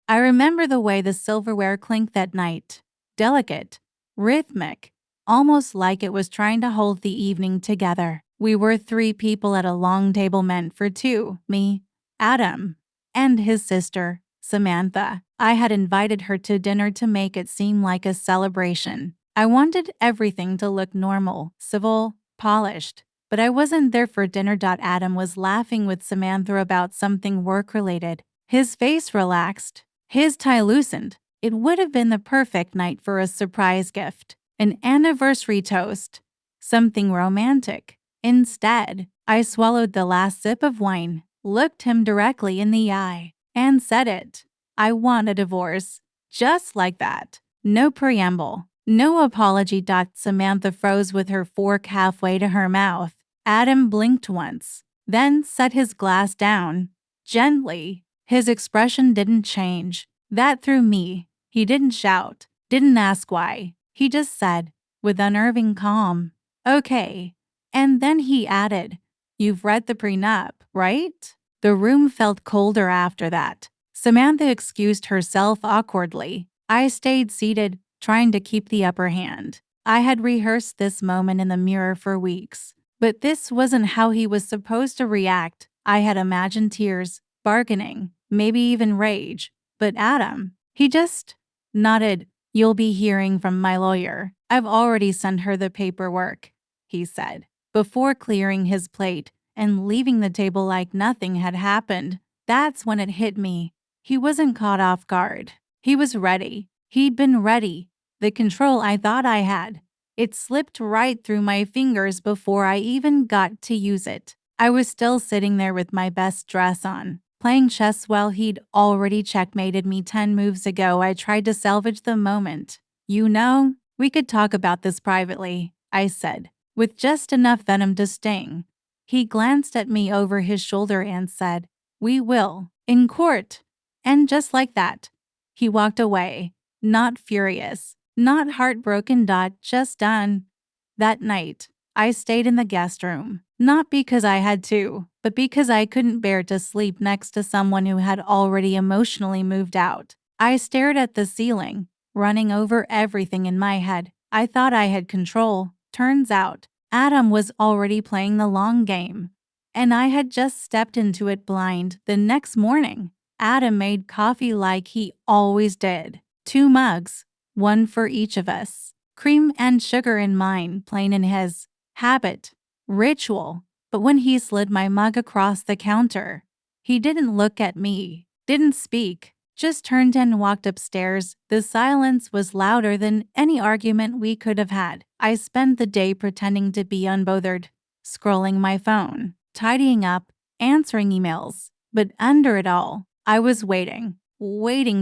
I remember the way the silverware clinked that night. Delicate, rhythmic, almost like it was trying to hold the evening together. We were 3 people at a long table meant for 2, me, Adam, and his sister, Samantha. I had invited her to dinner to make it seem like a celebration. I wanted everything to look normal, civil, polished. But I wasn't there for dinner. Adam was laughing with Samantha about something work-related. His face relaxed, his tie loosened. It would have been the perfect night for a surprise gift, an anniversary toast, something romantic. Instead, I swallowed the last sip of wine, looked him directly in the eye, and said it. I want a divorce. Just like that. No preamble, no apology. Samantha froze with her fork halfway to her mouth. Adam blinked once, then set his glass down, gently. His expression didn't change. That threw me. He didn't shout, didn't ask why. He just said, with unnerving calm, "Okay." And then he added, "You've read the prenup, right?" The room felt colder after that. Samantha excused herself awkwardly. I stayed seated, trying to keep the upper hand. I had rehearsed this moment in the mirror for weeks. But this wasn't how he was supposed to react. I had imagined tears, bargaining, maybe even rage. But Adam, he just nodded. "You'll be hearing from my lawyer. I've already sent her the paperwork," he said, before clearing his plate and leaving the table like nothing had happened. That's when it hit me. He wasn't caught off guard. He was ready. He'd been ready. The control I thought I had. It slipped right through my fingers before I even got to use it. I was still sitting there with my best dress on, playing chess while he'd already checkmated me 10 moves ago. I tried to salvage the moment. "You know, we could talk about this privately," I said, with just enough venom to sting. He glanced at me over his shoulder and said, "We will, in court." And just like that, he walked away, not furious, not heartbroken. Just done. That night, I stayed in the guest room, not because I had to, but because I couldn't bear to sleep next to someone who had already emotionally moved out. I stared at the ceiling, running over everything in my head. I thought I had control. Turns out, Adam was already playing the long game, and I had just stepped into it blind. The next morning, Adam made coffee like he always did. 2 mugs, one for each of us. Cream and sugar in mine, plain in his. Habit. Ritual. But when he slid my mug across the counter, he didn't look at me, didn't speak, just turned and walked upstairs. The silence was louder than any argument we could have had. I spent the day pretending to be unbothered, scrolling my phone, tidying up, answering emails. But under it all, I was waiting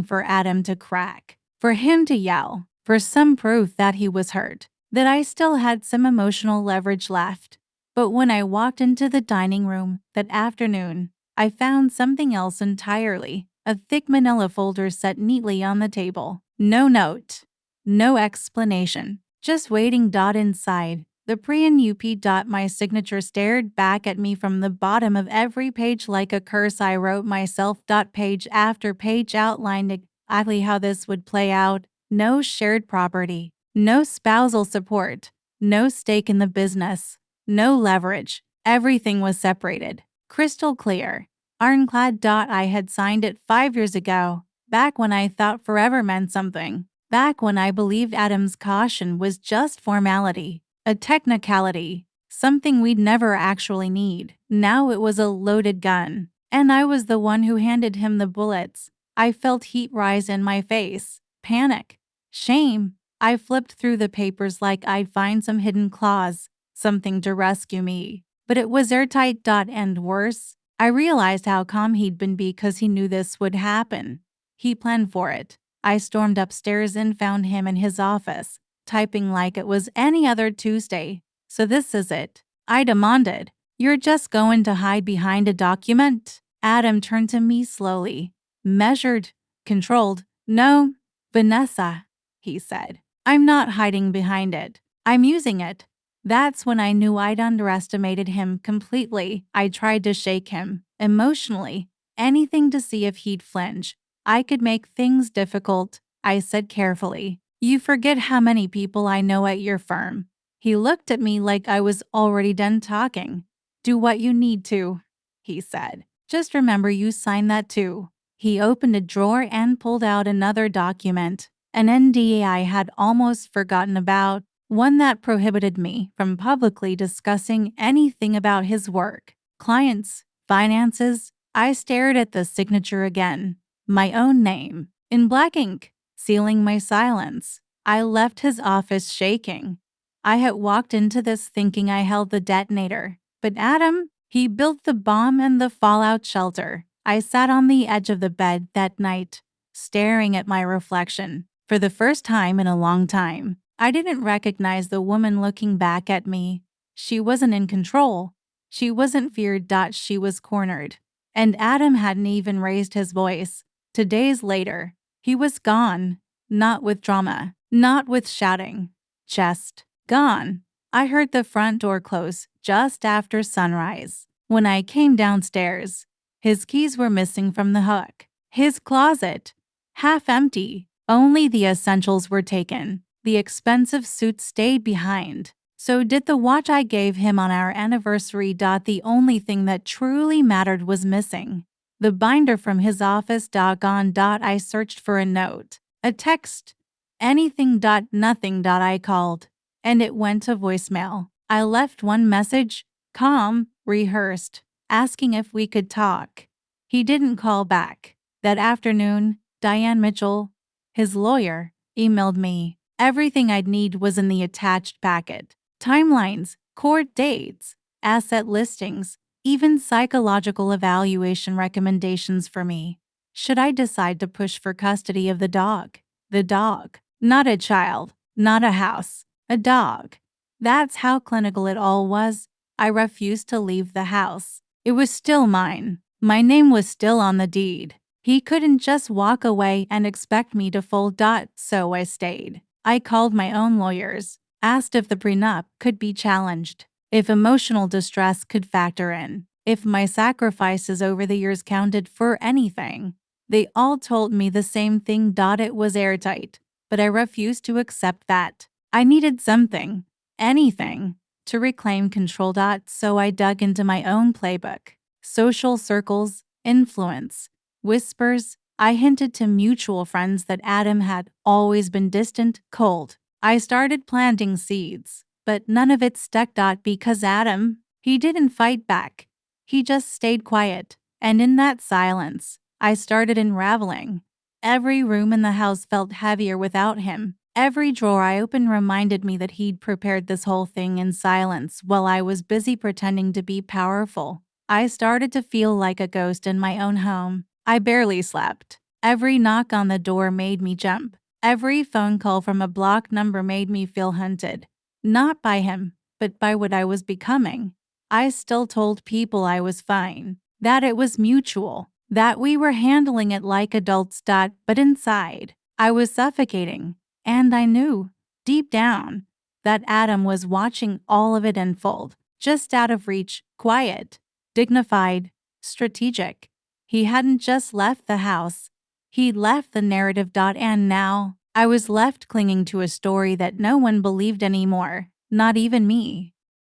for Adam to crack, for him to yell, for some proof that he was hurt, that I still had some emotional leverage left. But when I walked into the dining room that afternoon, I found something else entirely. A thick manila folder set neatly on the table. No note, no explanation, just waiting. Inside, the pre and UP. My signature stared back at me from the bottom of every page like a curse I wrote myself. Page after page outlined exactly how this would play out. No shared property, no spousal support, no stake in the business, no leverage. Everything was separated, crystal clear, ironclad. I had signed it 5 years ago, back when I thought forever meant something, back when I believed Adam's caution was just formality, a technicality, something we'd never actually need. Now it was a loaded gun, and I was the one who handed him the bullets. I felt heat rise in my face, panic, shame. I flipped through the papers like I'd find some hidden clause, something to rescue me. But it was airtight. And worse, I realized how calm he'd been because he knew this would happen. He planned for it. I stormed upstairs and found him in his office, typing like it was any other Tuesday. "So this is it?" I demanded. "You're just going to hide behind a document?" Adam turned to me slowly, measured, controlled. "No, Vanessa," he said. "I'm not hiding behind it. I'm using it." That's when I knew I'd underestimated him completely. I tried to shake him, emotionally, anything to see if he'd flinch. I could make things difficult, I said carefully. You forget how many people I know at your firm. He looked at me like I was already done talking. Do what you need to, he said. Just remember you signed that too. He opened a drawer and pulled out another document, an NDA I had almost forgotten about, one that prohibited me from publicly discussing anything about his work, clients, finances. I stared at the signature again, my own name, in black ink, sealing my silence. I left his office shaking. I had walked into this thinking I held the detonator, but Adam, he built the bomb and the fallout shelter. I sat on the edge of the bed that night, staring at my reflection. For the first time in a long time, I didn't recognize the woman looking back at me. She wasn't in control. She wasn't feared. She was cornered. And Adam hadn't even raised his voice. 2 days later, he was gone. Not with drama, not with shouting. Just gone. I heard the front door close just after sunrise. When I came downstairs, his keys were missing from the hook. His closet, half empty. Only the essentials were taken. The expensive suit stayed behind. So did the watch I gave him on our anniversary. The only thing that truly mattered was missing. The binder from his office. Gone. I searched for a note, a text, anything. Nothing. I called, and it went to voicemail. I left one message, calm, rehearsed, asking if we could talk. He didn't call back. That afternoon, Diane Mitchell, his lawyer, emailed me. Everything I'd need was in the attached packet. Timelines, court dates, asset listings, even psychological evaluation recommendations for me. Should I decide to push for custody of the dog? The dog. Not a child, not a house, a dog. That's how clinical it all was. I refused to leave the house. It was still mine. My name was still on the deed. He couldn't just walk away and expect me to fold. So I stayed. I called my own lawyers, asked if the prenup could be challenged, if emotional distress could factor in, if my sacrifices over the years counted for anything. They all told me the same thing. It was airtight, but I refused to accept that. I needed something, anything, to reclaim control. So I dug into my own playbook. Social circles, influence, whispers. I hinted to mutual friends that Adam had always been distant, cold. I started planting seeds, but none of it stuck. Because Adam, he didn't fight back. He just stayed quiet. And in that silence, I started unraveling. Every room in the house felt heavier without him. Every drawer I opened reminded me that he'd prepared this whole thing in silence while I was busy pretending to be powerful. I started to feel like a ghost in my own home. I barely slept. Every knock on the door made me jump. Every phone call from a blocked number made me feel hunted. Not by him, but by what I was becoming. I still told people I was fine, that it was mutual, that we were handling it like adults. But inside, I was suffocating. And I knew, deep down, that Adam was watching all of it unfold, just out of reach, quiet, dignified, strategic. He hadn't just left the house. He'd left the narrative. And now, I was left clinging to a story that no one believed anymore, not even me.